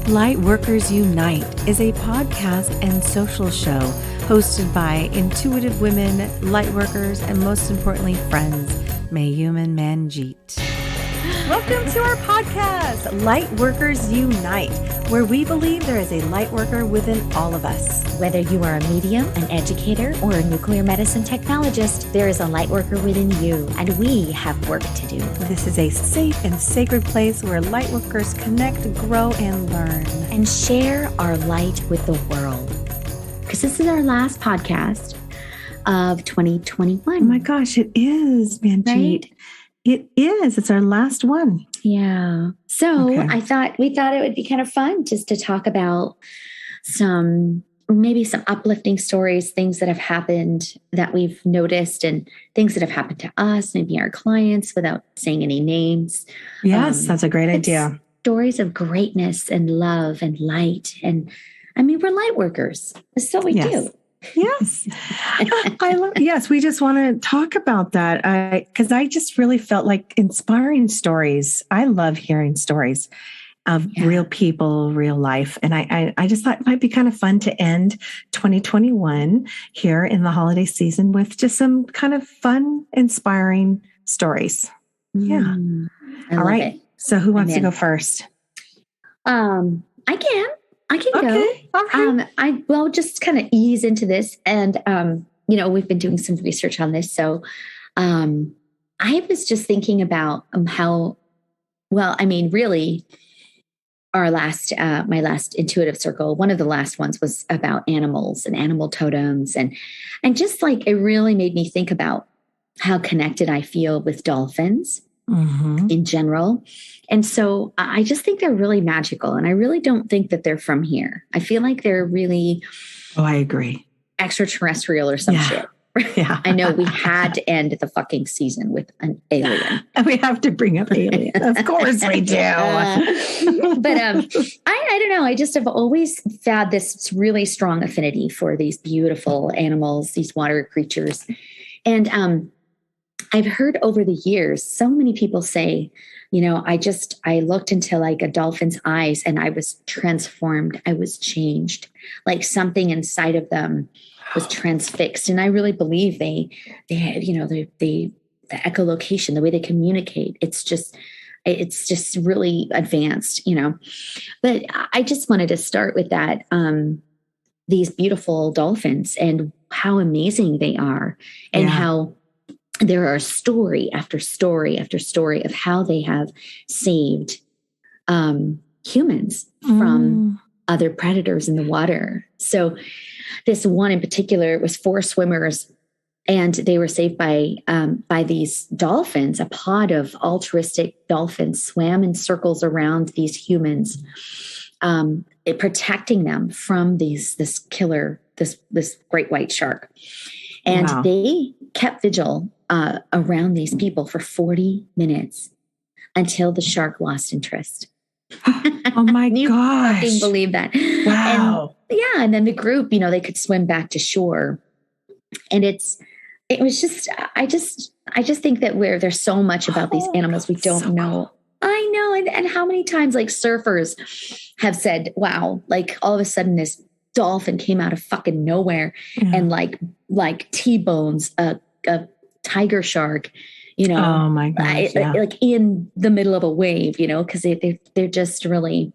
Lightworkers Unite is a podcast and social show hosted by intuitive women, lightworkers, and most importantly, friends, Mayume and Manjeet. Welcome to our podcast, Lightworkers Unite, where we believe there is a lightworker within all of us. Whether you are a medium, an educator, or a nuclear medicine technologist, there is a lightworker within you, and we have work to do. This is a safe and sacred place where lightworkers connect, grow, and learn. And share our light with the world. Because this is our last podcast of 2021. Oh my gosh, it is, Manjeet. Right? It is. It's our last one. Yeah. So we thought it would be kind of fun just to talk about some uplifting stories, things that have happened that we've noticed and things that have happened to us, maybe our clients, without saying any names. Yes, that's a great idea. Stories of greatness and love and light. And I mean, we're light workers. That's what we do. Yes. Yes. We just want to talk about that. Cause I just really felt like inspiring stories. I love hearing stories of real people, real life. And I just thought it might be kind of fun to end 2021 here in the holiday season with just some kind of fun, inspiring stories. Yeah. All right. It. So who wants to go first? I can go. Okay. Well, just kind of ease into this. And, we've been doing some research on this. So I was just thinking about really my last intuitive circle, one of the last ones was about animals and animal totems. And just like, it really made me think about how connected I feel with dolphins. Mm-hmm. In general. And so I just think they're really magical. And I really don't think that they're from here. I feel like they're really... Oh, I agree. Extraterrestrial or some shit. Yeah. I know we had to end the fucking season with an alien. And we have to bring up aliens. Of course we do. But I don't know. I just have always had this really strong affinity for these beautiful animals, these water creatures. And I've heard over the years, so many people say, I looked into like a dolphin's eyes and I was transformed. I was changed. Like something inside of them was transfixed. And I really believe they had, the echolocation, the way they communicate, it's just really advanced, But I just wanted to start with that, these beautiful dolphins and how amazing they are and how there are story after story after story of how they have saved humans from other predators in the water. So this one in particular was 4 swimmers, and they were saved by these dolphins. A pod of altruistic dolphins swam in circles around these humans, protecting them from this killer, this great white shark. And they kept vigil around these people for 40 minutes until the shark lost interest. Oh my gosh. You fucking believe that. Wow. And then the group, they could swim back to shore. And it was just, I just think that there's so much about these animals we don't know. I know. And how many times like surfers have said, wow, like all of a sudden this dolphin came out of fucking nowhere and like T-bones a tiger shark, oh my gosh, like in the middle of a wave, because they're just really,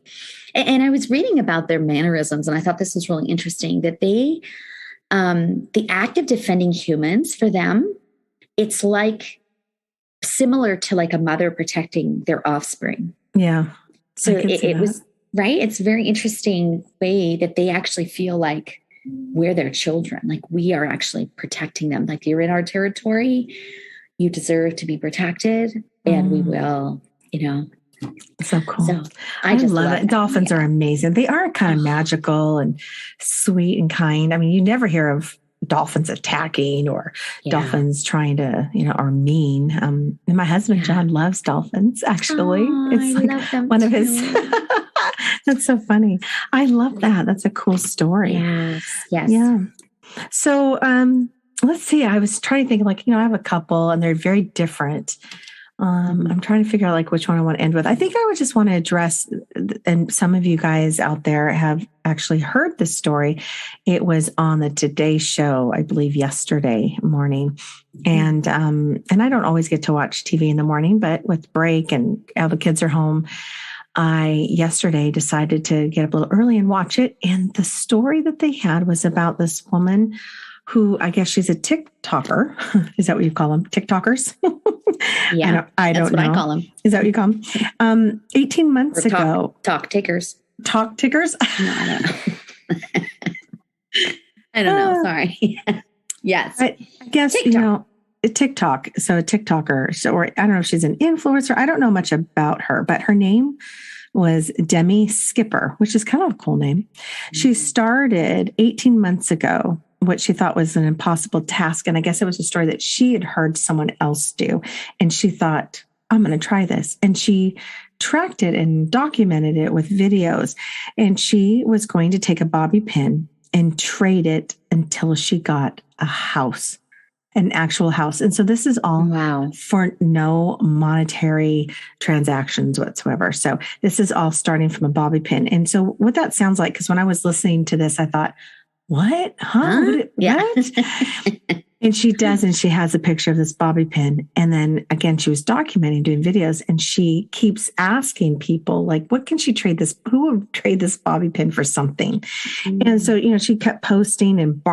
and I was reading about their mannerisms and I thought this was really interesting that they, the act of defending humans for them, it's like similar to like a mother protecting their offspring. Yeah. So it was, right. It's a very interesting way that they actually feel like we're their children. Like we are actually protecting them. Like you're in our territory. You deserve to be protected and we will, So cool. So I just love it. Dolphins are amazing. They are kind of magical and sweet and kind. I mean, you never hear of dolphins attacking or dolphins trying to, are mean. And my husband, John, loves dolphins, actually. It's like one of his... That's so funny. I love that. That's a cool story. Yes. Yeah. So let's see. I was trying to think I have a couple and they're very different. I'm trying to figure out like which one I want to end with. I think I would just want to address, and some of you guys out there have actually heard this story. It was on the Today Show, I believe, yesterday morning, and I don't always get to watch TV in the morning, but with break and all the kids are home, I yesterday decided to get up a little early and watch it. And the story that they had was about this woman who, I guess she's a TikToker. Is that what you call them? TikTokers? Yeah. I don't know. That's what I call them. Is that what you call them? 18 months ago. Talk takers. Talk tickers? No, I don't know. I don't know. Sorry. Yes. I guess, TikTok. TikTok. So a TikToker. So, or I don't know if she's an influencer. I don't know much about her, but her name was Demi Skipper, which is kind of a cool name. She started 18 months ago what she thought was an impossible task. And I guess it was a story that she had heard someone else do. And she thought, I'm going to try this. And she tracked it and documented it with videos. And she was going to take a bobby pin and trade it until she got a house, an actual house. And so this is all for no monetary transactions whatsoever. So this is all starting from a bobby pin. And so what that sounds like, because when I was listening to this, I thought, what? Huh? What? And she does, and she has a picture of this bobby pin. And then again, she was documenting, doing videos, and she keeps asking people, like, what can she trade this? Who would trade this bobby pin for something? Mm-hmm. And so, she kept posting and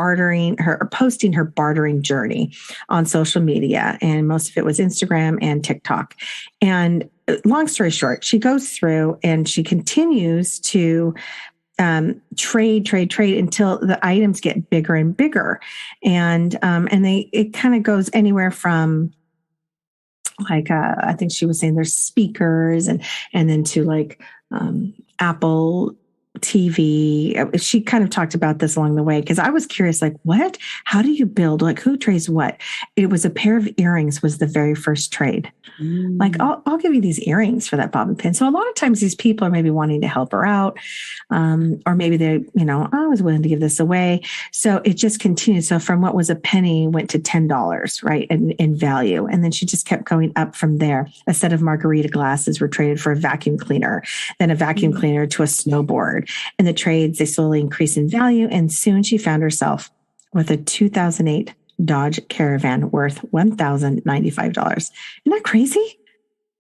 posting her bartering journey on social media. And most of it was Instagram and TikTok. And long story short, she goes through and she continues to trade until the items get bigger and bigger. And it kind of goes anywhere from like, I think she was saying there's speakers and then to like, Apple TV. She kind of talked about this along the way because I was curious, like, what? How do you build? Like, who trades what? It was a pair of earrings was the very first trade. Like, I'll give you these earrings for that bobby pin. So a lot of times these people are maybe wanting to help her out, or maybe they, I was willing to give this away. So it just continued. So from what was a penny went to $10, right, in value, and then she just kept going up from there. A set of margarita glasses were traded for a vacuum cleaner, then a vacuum cleaner to a snowboard. And the trades, they slowly increased in value. And soon she found herself with a 2008 Dodge Caravan worth $1,095. Isn't that crazy?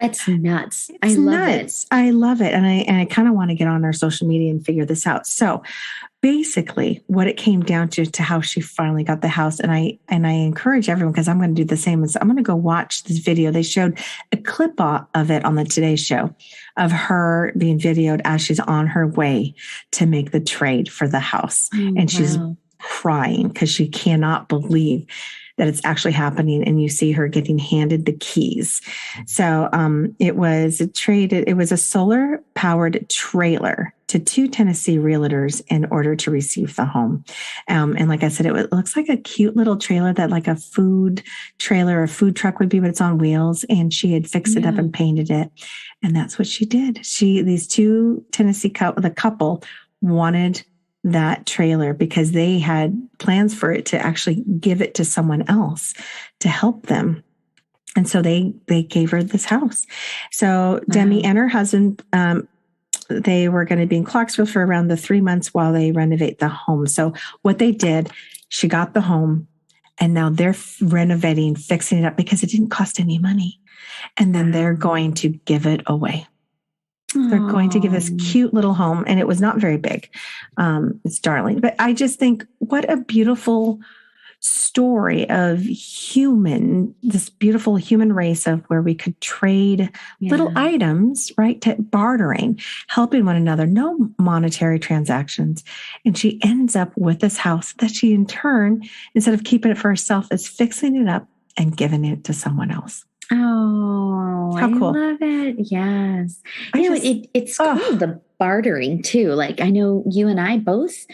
That's nuts. I love it. I love it. And I kind of want to get on our social media and figure this out. So basically what it came down to how she finally got the house. And I encourage everyone, because I'm going to do the same, as I'm going to go watch this video. They showed a clip of it on the Today Show of her being videoed as she's on her way to make the trade for the house. And she's crying because she cannot believe that it's actually happening. And you see her getting handed the keys. So it was a solar powered trailer to 2 Tennessee realtors in order to receive the home. And like I said, it looks like a cute little trailer that like a food trailer or food truck would be, but it's on wheels. And she had fixed it up and painted it. And that's what she did. These 2 Tennessee the couple wanted that trailer because they had plans for it to actually give it to someone else to help them. And so they gave her this house. So Demi and her husband, they were going to be in Clarksville for around the 3 months while they renovate the home. So what they did, she got the home and now they're renovating, fixing it up because it didn't cost any money. And then they're going to give it away. They're going to give this cute little home, and it was not very big. It's darling. But I just think what a beautiful story of this beautiful human race of where we could trade little items, right, to bartering, helping one another, no monetary transactions. And she ends up with this house that she in turn, instead of keeping it for herself, is fixing it up and giving it to someone else. Oh, how cool. I love it. Yes. It's cool, the bartering too. Like I know you and I both,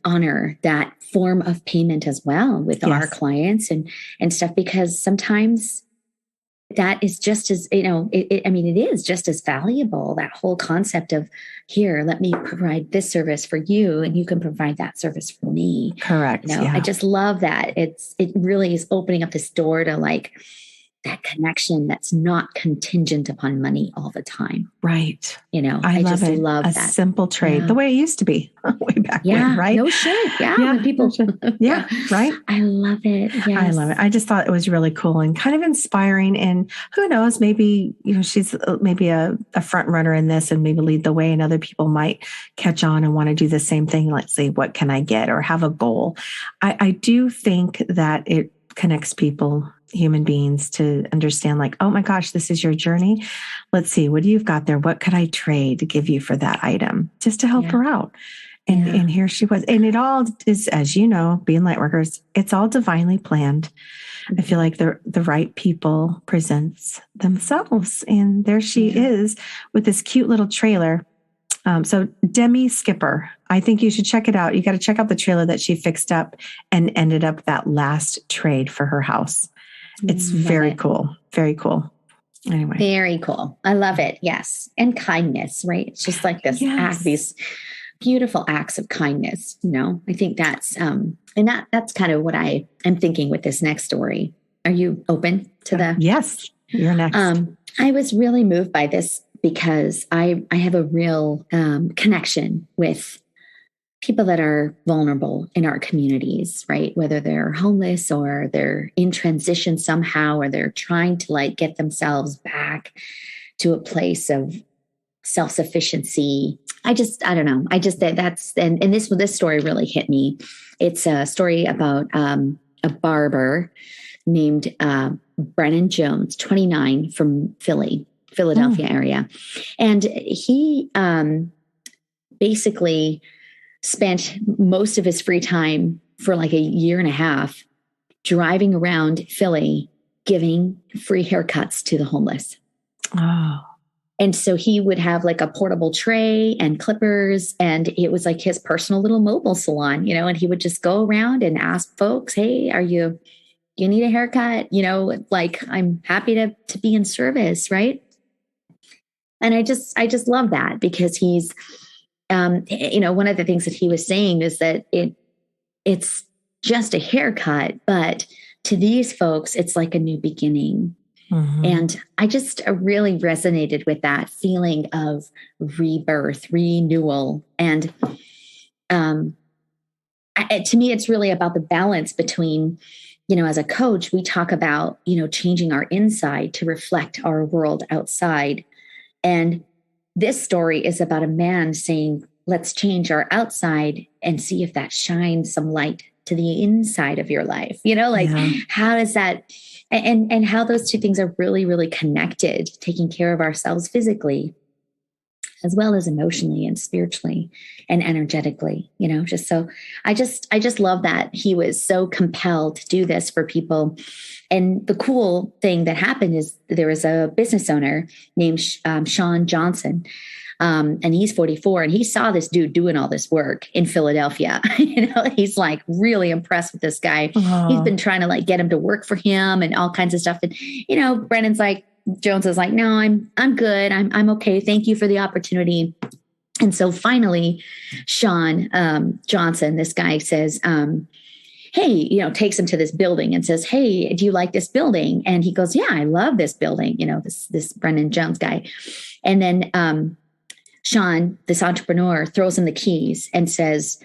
honor that form of payment as well with our clients and stuff, because sometimes that is just as, it is just as valuable, that whole concept of here, let me provide this service for you and you can provide that service for me. Correct. I just love that. It really is opening up this door to like, that connection that's not contingent upon money all the time. Right. I love just it. love a that. simple trade, the way it used to be way back when, right? No shit. Yeah. Yeah. When people, yeah. Right. I love it. Yes. I love it. I just thought it was really cool and kind of inspiring. And who knows, maybe, she's maybe a front runner in this and maybe lead the way, and other people might catch on and want to do the same thing. Let's say, what can I get, or have a goal? I do think that it connects people, human beings, to understand like, oh my gosh, this is your journey. Let's see, what do you've got there? What could I trade to give you for that item, just to help her out? And here she was. And it all is, as you know, being light workers, it's all divinely planned. I feel like the right people presents themselves. And there she is with this cute little trailer. So Demi Skipper, I think you should check it out. You got to check out the trailer that she fixed up and ended up that last trade for her house. It's very cool. Very cool. Anyway. Very cool. I love it. Yes. And kindness, right? It's just like this act, these beautiful acts of kindness. I think that's, and that's kind of what I am thinking with this next story. Are you open to the? Yes. You're next. I was really moved by this because I have a real connection with people that are vulnerable in our communities, right? Whether they're homeless or they're in transition somehow, or they're trying to get themselves back to a place of self-sufficiency. I don't know. That's this story really hit me. It's a story about a barber named Brennan Jones, 29, from Philadelphia area. And he basically spent most of his free time for like a year and a half driving around Philly, giving free haircuts to the homeless. Oh. And so he would have like a portable tray and clippers, and it was like his personal little mobile salon, and he would just go around and ask folks, hey, you need a haircut? I'm happy to be in service. Right. And I just love that, because he's, one of the things that he was saying is that it's just a haircut, but to these folks, it's like a new beginning. Mm-hmm. And I just really resonated with that feeling of rebirth, renewal. And to me, it's really about the balance between, as a coach, we talk about, changing our inside to reflect our world outside. And this story is about a man saying, let's change our outside and see if that shines some light to the inside of your life. How is that? And how those two things are really, really connected, taking care of ourselves physically, as well as emotionally and spiritually and energetically, just so I just love that he was so compelled to do this for people. And the cool thing that happened is there was a business owner named Sean Johnson. And he's 44, and he saw this dude doing all this work in Philadelphia. He's like really impressed with this guy. Uh-huh. He's been trying to get him to work for him and all kinds of stuff. And, Brennan's Jones is like, no, I'm good. I'm okay. Thank you for the opportunity. And so finally, Sean Johnson, this guy says, hey, takes him to this building and says, hey, do you like this building? And he goes, yeah, I love this building. This Brennan Jones guy. And then, Sean, this entrepreneur, throws in the keys and says,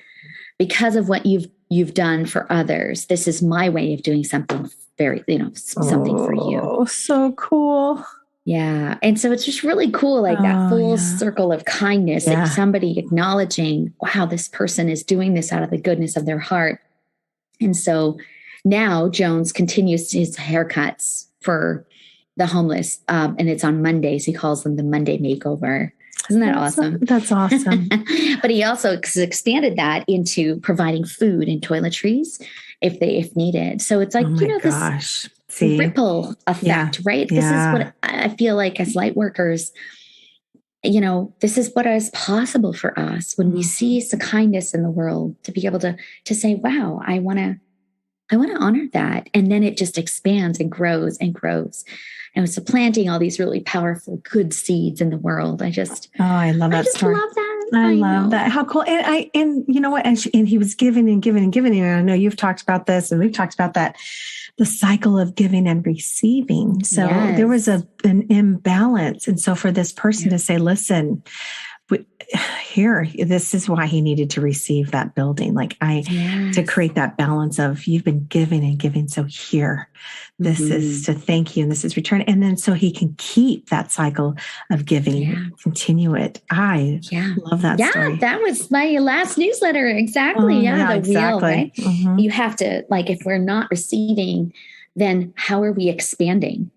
because of what you've done for others, this is my way of doing something something for you. Oh, so cool. Yeah. And so it's just really cool, that full circle of kindness, like somebody acknowledging, wow, this person is doing this out of the goodness of their heart. And so now Jones continues his haircuts for the homeless. And it's on Mondays. He calls them the Monday makeover. Isn't that awesome? That's awesome. But he also expanded that into providing food and toiletries if needed. So it's like, this ripple effect, right? This is what I feel like as light workers, this is what is possible for us when we see some kindness in the world, to be able to say, wow, I want to honor that. And then it just expands and grows and grows. And so planting all these really powerful, good seeds in the world. I love that story. Love that. I love that. How cool. And you know what? And he was giving and giving and giving. And I know you've talked about this and we've talked about that. the cycle of giving and receiving. So there was an imbalance. And so for this person to say, listen, here, this is why he needed to receive that building. Like to create that balance of you've been giving and giving. So here, this is to thank you. And this is return. And then so he can keep that cycle of giving, continue it. I love that story. That was my last newsletter. Exactly. The wheel, right? You have to, like, if we're not receiving, then how are we expanding?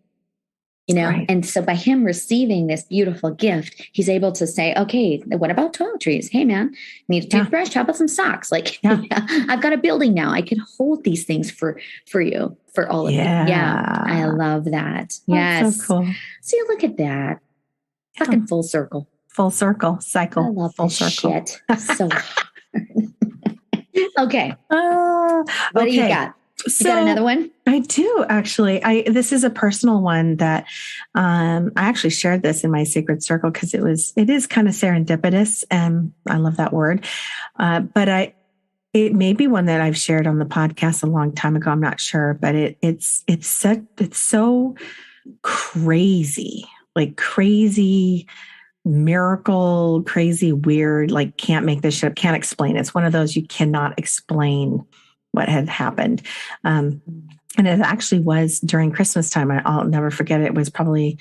You know, and so by him receiving this beautiful gift, he's able to say, okay, what about toiletries? Hey, man, need a toothbrush? How about some socks? Like, I've got a building now. I can hold these things for you, for all of you. Yeah. I love that. Yes. So cool. See, look at that. Fucking full circle. Full circle. Cycle. I love full this circle. Shit. So okay. What do you got? You got another one? I do, actually. This is a personal one that I actually shared this in my Sacred Circle because it is kind of serendipitous, and I love that word. But it may be one that I've shared on the podcast a long time ago. I'm not sure, but it's so crazy, like crazy miracle, crazy weird, like can't make this shit up, can't explain. It's one of those you cannot explain what had happened. And it actually was during Christmas time. I'll never forget it. It was probably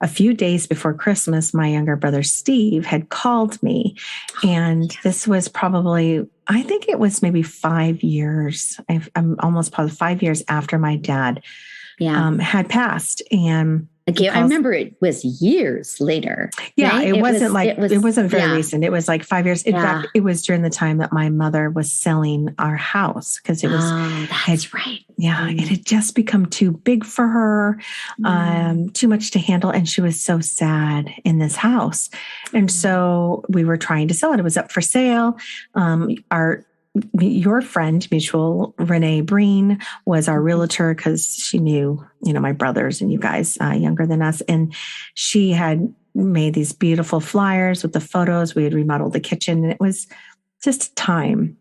a few days before Christmas. My younger brother, Steve, had called me. And this was probably, I think it was maybe 5 years. I'm almost positive 5 years after my dad had passed. And I remember it was years later. Yeah, right? It wasn't very recent. It was like 5 years. In fact, it was during the time that my mother was selling our house because it was. That's right. Yeah, it had just become too big for her, too much to handle, and she was so sad in this house. And so we were trying to sell it. It was up for sale. Your friend, mutual Renee Breen, was our realtor because she knew, my brothers and you guys younger than us. And she had made these beautiful flyers with the photos. We had remodeled the kitchen, and it was just time.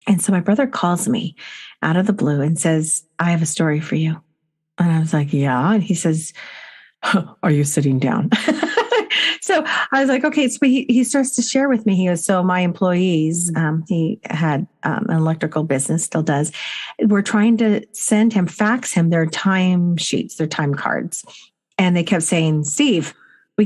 And so my brother calls me out of the blue and says, I have a story for you. And I was like, yeah. And he says, are you sitting down? So I was like, okay. So he starts to share with me. He goes, so my employees, he had an electrical business, still does. We're trying to fax him their time sheets, their time cards. And they kept saying, Steve,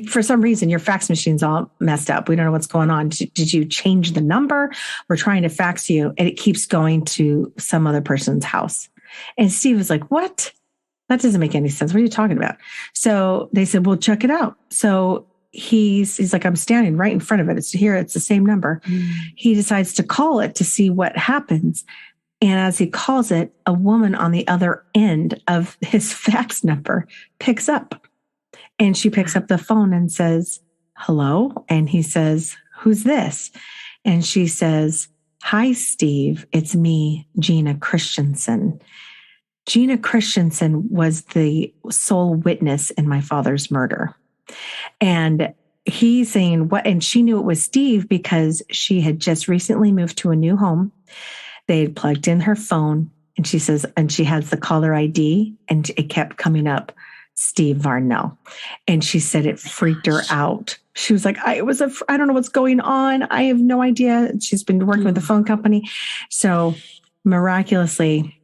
for some reason, your fax machine's all messed up. We don't know what's going on. Did you change the number? We're trying to fax you. And it keeps going to some other person's house. And Steve was like, what? That doesn't make any sense. What are you talking about? So they said, well, check it out. So he's like, I'm standing right in front of it. It's here. It's the same number. He decides to call it to see what happens. And as he calls it, a woman on the other end of his fax number picks up. And she picks up the phone and says, hello. And he says, who's this? And she says, hi, Steve. It's me, Gina Christensen. Gina Christensen was the sole witness in my father's murder. And he's saying what, and she knew it was Steve because she had just recently moved to a new home. They had plugged in her phone, and she says, and she has the caller ID, and it kept coming up, Steve Varnell. And she said it freaked her out. She was like, I don't know what's going on. I have no idea. She's been working with the phone company. So miraculously,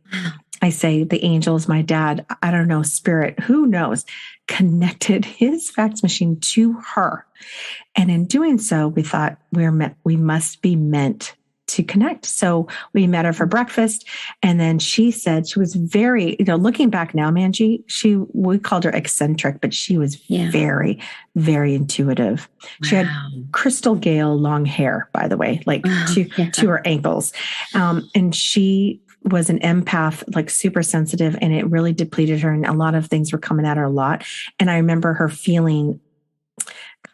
I say the angels, my dad, I don't know, spirit, who knows, connected his fax machine to her. And in doing so, we thought we must be meant to connect. So we met her for breakfast. And then she said she was very, looking back now, Manjeet, we called her eccentric, but she was very, very intuitive. Wow. She had crystal gale long hair, by the way, like to her ankles. And she was an empath, like super sensitive, and it really depleted her. And a lot of things were coming at her a lot. And I remember her feeling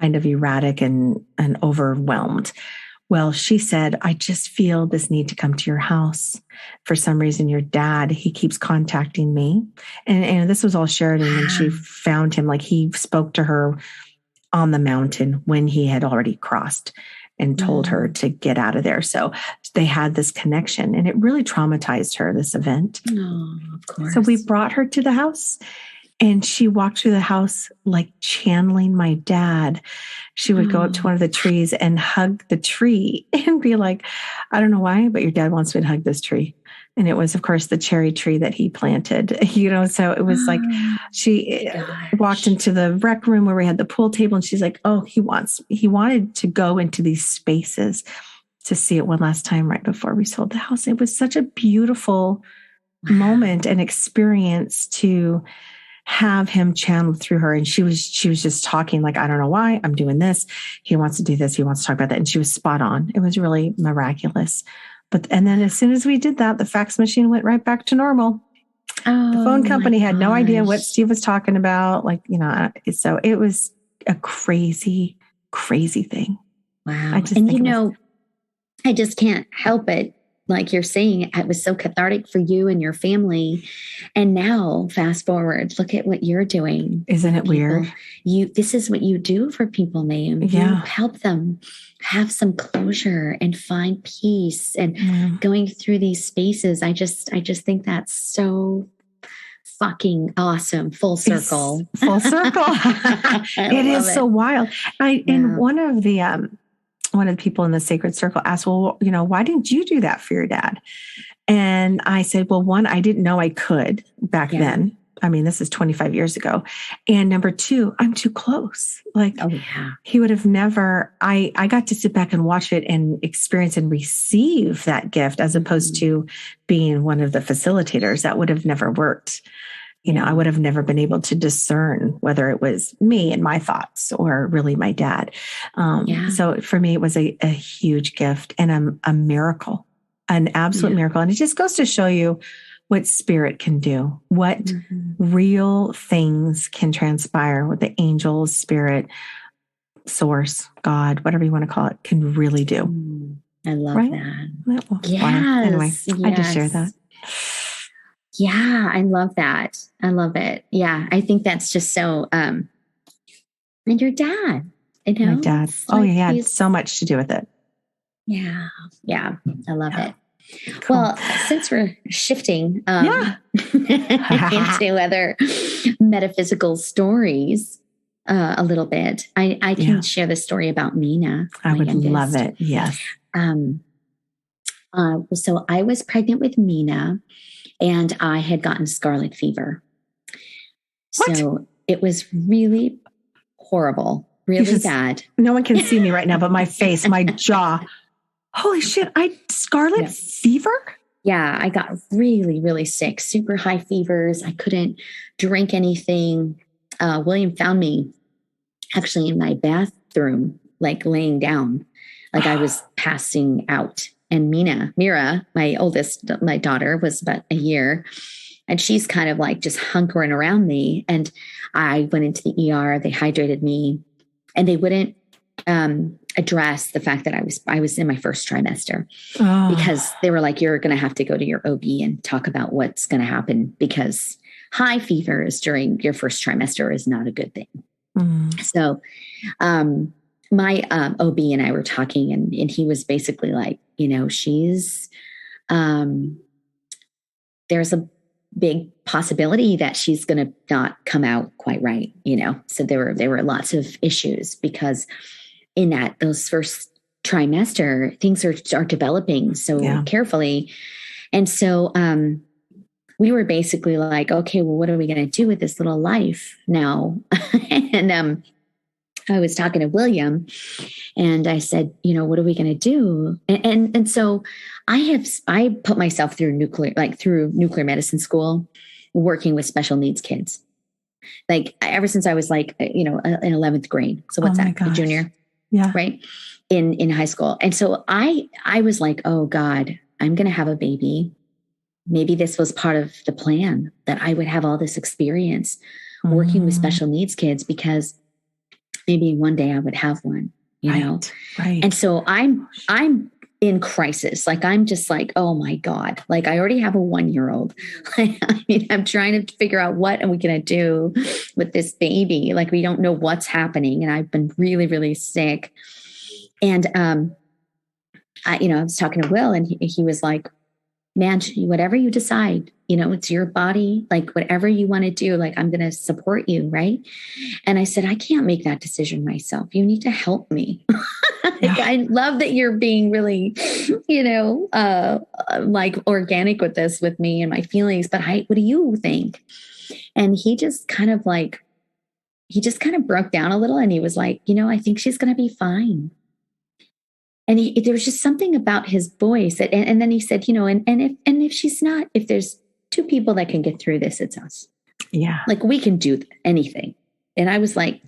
kind of erratic and overwhelmed. Well, she said, I just feel this need to come to your house. For some reason, your dad, he keeps contacting me. And this was all shared. And when she found him, like he spoke to her on the mountain when he had already crossed. and told her to get out of there. So they had this connection, and it really traumatized her, this event. Oh, of course. So we brought her to the house, and she walked through the house like channeling my dad. She would go up to one of the trees and hug the tree and be like, I don't know why, but your dad wants me to hug this tree. And it was, of course, the cherry tree that he planted, so it was like she walked into the rec room where we had the pool table, and she's like, oh, he wanted to go into these spaces to see it one last time right before we sold the house. It was such a beautiful moment and experience to have him channeled through her. And she was just talking like, I don't know why I'm doing this. He wants to do this. He wants to talk about that. And she was spot on. It was really miraculous. And then as soon as we did that, the fax machine went right back to normal. The phone company had no idea what Steve was talking about. So it was a crazy, crazy thing. Wow. I just can't help it. Like you're saying, it was so cathartic for you and your family. And now fast forward, look at what you're doing. Isn't it weird? This is what you do for people, Mayume. Yeah. You help them have some closure and find peace and going through these spaces. I just think that's so fucking awesome. Full circle. It's full circle. It is so wild. And one of the people in the sacred circle asked, well, why didn't you do that for your dad? And I said, well, one, I didn't know I could back then. I mean, this is 25 years ago. And number two, I'm too close. He would have never, I got to sit back and watch it and experience and receive that gift as opposed to being one of the facilitators. That would have never worked. I would have never been able to discern whether it was me and my thoughts or really my dad. So for me, it was a huge gift and a miracle, an absolute miracle. And it just goes to show you what spirit can do, what real things can transpire, what the angels, spirit, source, God, whatever you want to call it, can really do. I love that. Yes. Anyway, I just share that. Yeah, I love that. I love it. Yeah, I think that's just so. And your dad, my dad. He had so much to do with it. Yeah, I love it. Cool. Well, since we're shifting into other metaphysical stories a little bit, I can share the story about Mina. I would love it. Yes. So I was pregnant with Mina. And I had gotten scarlet fever. What? So it was really horrible, really bad. No one can see me right now, but my face, my jaw. Holy shit, scarlet fever? Yeah, I got really, really sick, super high fevers. I couldn't drink anything. William found me actually in my bathroom, like laying down, like I was passing out. And Mira, my daughter, was about a year, and she's kind of like just hunkering around me. And I went into the ER. They hydrated me, and they wouldn't address the fact that I was in my first trimester because they were like, "You're going to have to go to your OB and talk about what's going to happen because high fevers during your first trimester is not a good thing." So, my OB and I were talking, and he was basically like, she's, there's a big possibility that she's going to not come out quite right, So there were lots of issues because in those first trimester, things are developing so carefully. And so we were basically like, okay, well, what are we going to do with this little life now? And I was talking to William and I said, what are we going to do? And so I put myself through nuclear medicine school, working with special needs kids. Like ever since I was like, in 11th grade. So what's that? A junior? Yeah. Right. In high school. And so I was like, oh God, I'm going to have a baby. Maybe this was part of the plan that I would have all this experience working with special needs kids because maybe one day I would have one, know? Right. And so I'm in crisis. Like, I'm just like, oh my God, like I already have a 1-year-old. I mean, I'm trying to figure out what are we going to do with this baby? Like, we don't know what's happening. And I've been really, really sick. And, I was talking to Will, and he was like, man, whatever you decide, it's your body, like whatever you want to do, like I'm going to support you. Right. And I said, I can't make that decision myself. You need to help me. Yeah. I love that you're being really, like organic with this, with me and my feelings, but what do you think? And he just kind of broke down a little, and he was like, I think she's going to be fine. And there was just something about his voice that, and then he said, if she's not, if there's two people that can get through this, it's us. Yeah. Like we can do anything. And I was like,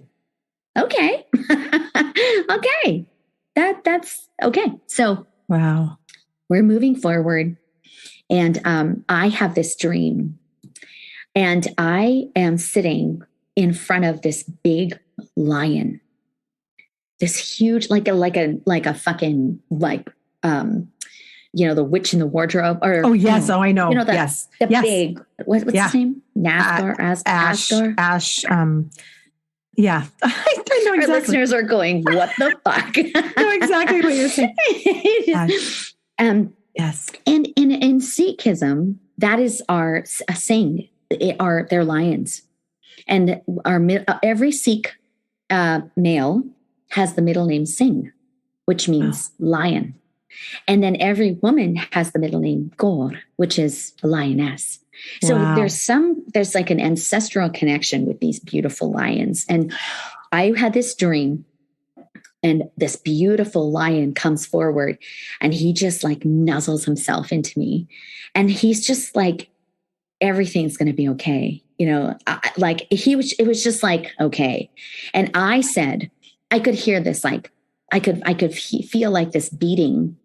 okay, okay, that's okay. So wow, we're moving forward. And I have this dream, and I am sitting in front of this big lion. This huge, like a fucking, like, the witch in the wardrobe. Or I know. Yes, the big. What's his name? Nascar, Ash. Yeah, I know exactly. Our listeners are going, "What the fuck?" I know exactly what you're saying. Yes, and in Sikhism, that is our Singh. They're lions, and every Sikh male has the middle name Singh, which means lion. And then every woman has the middle name Gaur, which is lioness. So there's like an ancestral connection with these beautiful lions. And I had this dream, and this beautiful lion comes forward, and he just like nuzzles himself into me. And he's just like, everything's going to be okay. It was just like, okay. And I said, I could hear this, like I could feel like this beating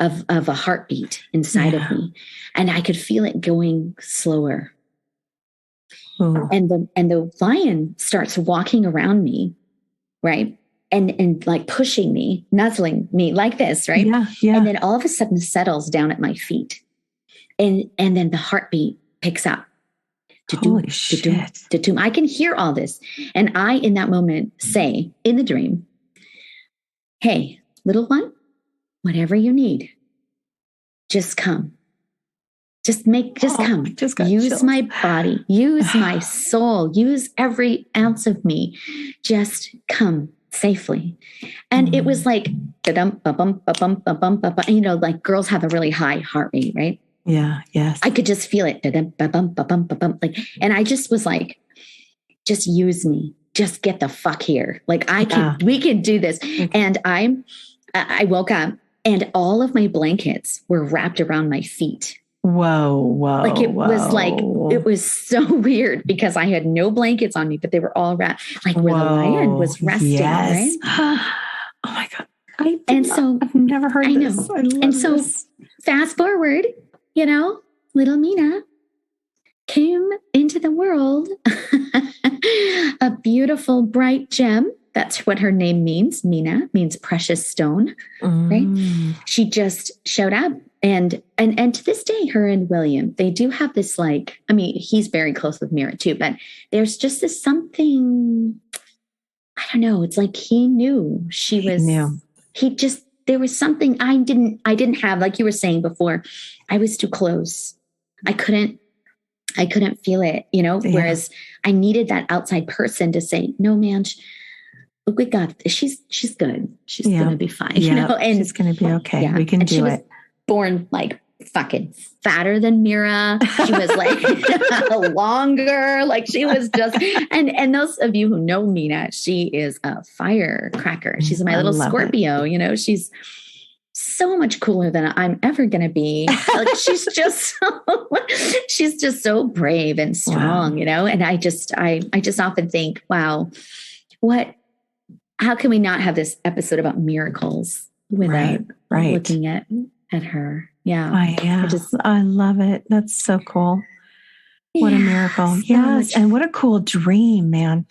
of a heartbeat inside of me, and I could feel it going slower. Ooh. And the lion starts walking around me, right, and like pushing me, nuzzling me like this, right, and then all of a sudden settles down at my feet, and then the heartbeat picks up. Holy shit. I can hear all this. And I, in that moment, say in the dream, hey, little one, whatever you need, just come. Just come. Just use chills. My body, use my soul, use every ounce of me. Just come safely. And it was like, like girls have a really high heart rate, right? Yeah. Yes. I could just feel it. Like, and I just was like, just use me. Just get the fuck here. Like we can do this. Okay. And I woke up, and all of my blankets were wrapped around my feet. Whoa. Like it was so weird, because I had no blankets on me, but they were all wrapped, like where the lion was resting. Yes. Right? Oh my God. I've never heard this. I love this. Fast forward, little Mina came into the world, a beautiful, bright gem. That's what her name means. Mina means precious stone, right? She just showed up. And to this day, her and William, they do have this, like, I mean, he's very close with Mira too, but there's just this something, I don't know. It's like he knew there was something I didn't have, like you were saying before. I was too close. I couldn't feel it, whereas I needed that outside person to say, no, man, we got this. She's good. She's going to be fine, and she's going to be okay. Yeah. We can do it. Born like fucking fatter than Mira. She was like longer, like she was just, and those of you who know Mina, she is a firecracker. She's my little Scorpio, she's so much cooler than I'm ever going to be. Like she's just so brave and strong, and I just often think, wow, how can we not have this episode about miracles without looking at her? Yeah. I love it. That's so cool. What a miracle. Yes. And what a cool dream, man.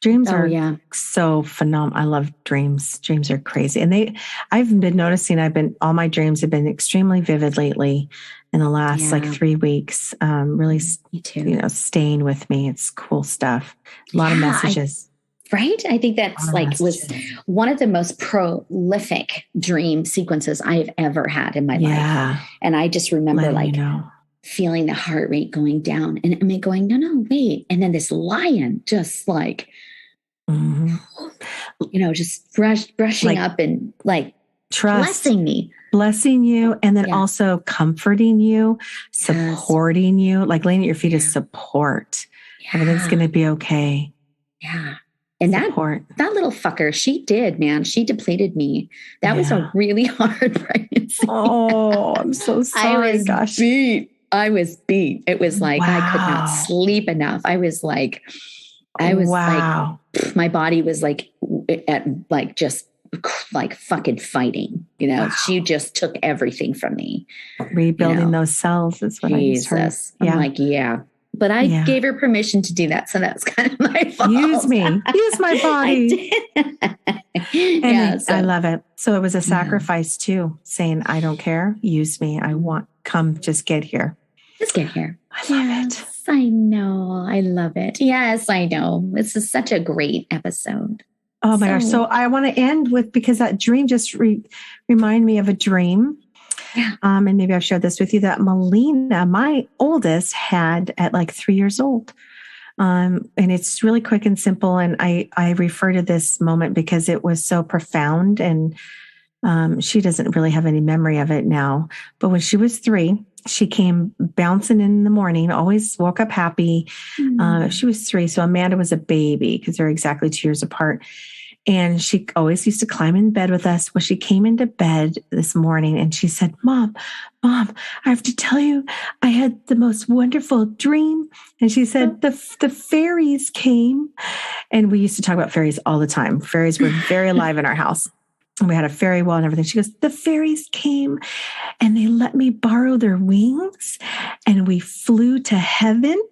Dreams are so phenomenal. I love dreams. Dreams are crazy. And I've been noticing, all my dreams have been extremely vivid lately in the last 3 weeks. Really, me too. Staying with me. It's cool stuff. A lot of messages. Right? I think that's was one of the most prolific dream sequences I've ever had in my life. And I just remember feeling the heart rate going down and me going, no, wait. And then this lion just just brushing up and blessing me. Blessing you, and then also comforting you, supporting you, like laying at your feet is support. Everything's going to be okay. Yeah. And that little fucker, she depleted me. That was a really hard pregnancy. Oh, I'm so sorry. I was beat. It was like, I could not sleep enough. I was like, my body was just fucking fighting, she just took everything from me. Rebuilding those cells is what Jesus. I'm like, but I gave her permission to do that. So that's kind of my fault. Use my body. I love it. So it was a sacrifice too, saying, I don't care. Use me. I want, just get here. Just get here. I love it. I know. I love it. Yes, I know. This is such a great episode. Oh my gosh. So I want to end with, because that dream just remind me of a dream. Yeah. And maybe I've shared this with you, that Melina, my oldest, had at 3 years old. And it's really quick and simple. And I refer to this moment because it was so profound, and she doesn't really have any memory of it now. But when she was 3, she came bouncing in the morning, always woke up happy. She was 3. So Amanda was a baby because they're exactly 2 years apart. And she always used to climb in bed with us. Well, she came into bed this morning and she said, Mom, I have to tell you, I had the most wonderful dream. And she said, the fairies came. And we used to talk about fairies all the time. Fairies were very alive in our house. And we had a fairy wall and everything. She goes, the fairies came and they let me borrow their wings. And we flew to heaven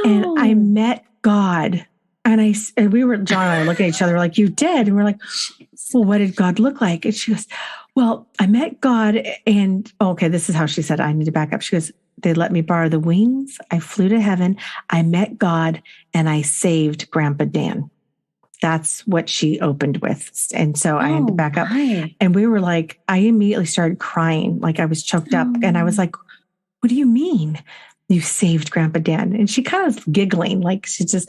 and I met God. And we were, John and I, looking at each other like, you did? And we're like, well, what did God look like? And she goes, well, I met God and, okay, this is how she said, I need to back up. She goes, they let me borrow the wings. I flew to heaven. I met God and I saved Grandpa Dan. That's what she opened with. And so I had to back up. And we were like, I immediately started crying. Like I was choked up and I was like, what do you mean? You saved Grandpa Dan? And she kind of giggling, like she goes,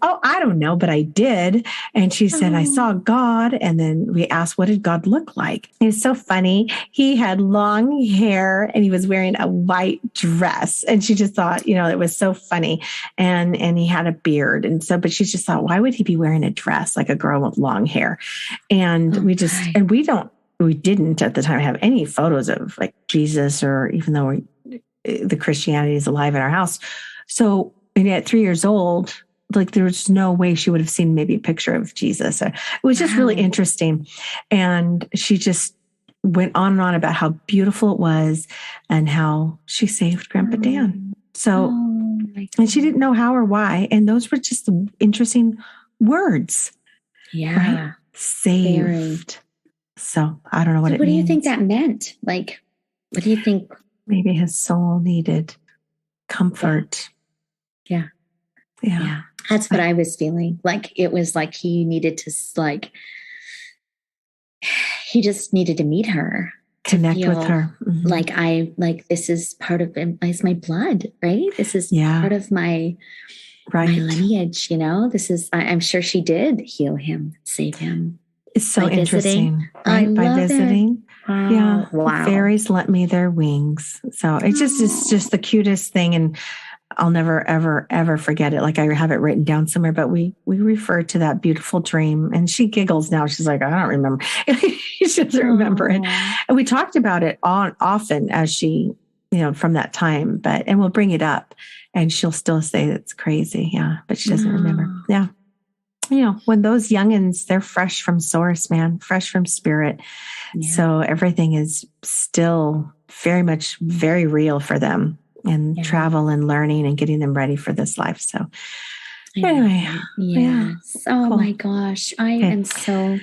oh, I don't know, but I did. And she said, I saw God. And then we asked, what did God look like? It was so funny. He had long hair and he was wearing a white dress. And she just thought, it was so funny. And he had a beard. And so, but she just thought, why would he be wearing a dress like a girl with long hair? And we didn't at the time have any photos of like Jesus, or even though the Christianity is alive in our house. So, and at 3 years old, like there was no way she would have seen maybe a picture of Jesus. It was just really interesting. And she just went on and on about how beautiful it was and how she saved Grandpa Dan. So, and she didn't know how or why. And those were just interesting words. Yeah. Right? Saved. Very. So I don't know what it means. What do you think that meant? Like, what do you think? Maybe his soul needed comfort. Yeah. That's what I was feeling. Like it was like he needed to he just needed to meet her. Connect with her. Mm-hmm. Like this is part of it's my blood, right? This is part of my lineage, This is, I'm sure she did heal him, save him. It's so interesting. Right? By visiting. Wow. The fairies lent me their wings. So it's just the cutest thing. And I'll never, ever, ever forget it. Like I have it written down somewhere, but we refer to that beautiful dream. And she giggles now. She's like, I don't remember. She doesn't remember it. And we talked about it often as she, from that time, and we'll bring it up and she'll still say it's crazy. Yeah. But she doesn't remember. Yeah. When those youngins, they're fresh from source, man, fresh from spirit. Yeah. So everything is still very much very real for them, and travel and learning and getting them ready for this life. So anyway. Yes. Oh cool. My gosh. I am so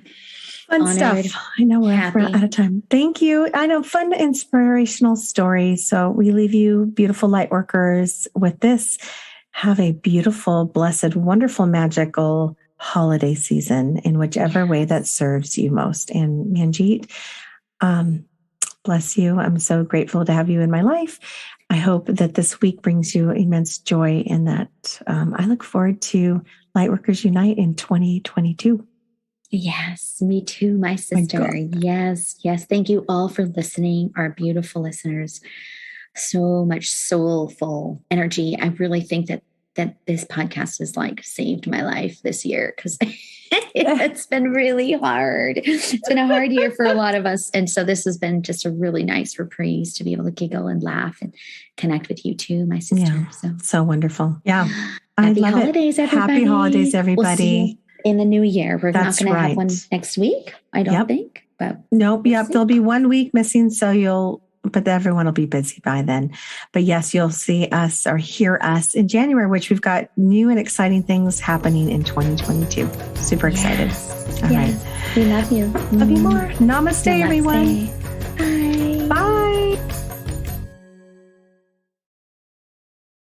fun honored, stuff. I know we're out of time. Thank you. I know, fun, inspirational stories. So we leave you, beautiful light workers, with this. Have a beautiful, blessed, wonderful, magical holiday season in whichever way that serves you most. And Manjeet, bless you. I'm so grateful to have you in my life. I hope that this week brings you immense joy and that I look forward to Lightworkers Unite in 2022. Yes, me too, my sister. Yes. Thank you all for listening, our beautiful listeners. So much soulful energy. I really think that this podcast has like saved my life this year because it's been really hard. It's been a hard year for a lot of us. And so this has been just a really nice reprise to be able to giggle and laugh and connect with you too, my sister. Yeah, so wonderful. Yeah. Happy holidays, everybody. Happy holidays, everybody. We'll see you in the new year. We're not going to have one next week, I don't think. But nope. There'll be 1 week missing. So but everyone will be busy by then. But yes, you'll see us or hear us in January, which we've got new and exciting things happening in 2022. Super excited. All right. We love you. Love you more. Namaste, everyone.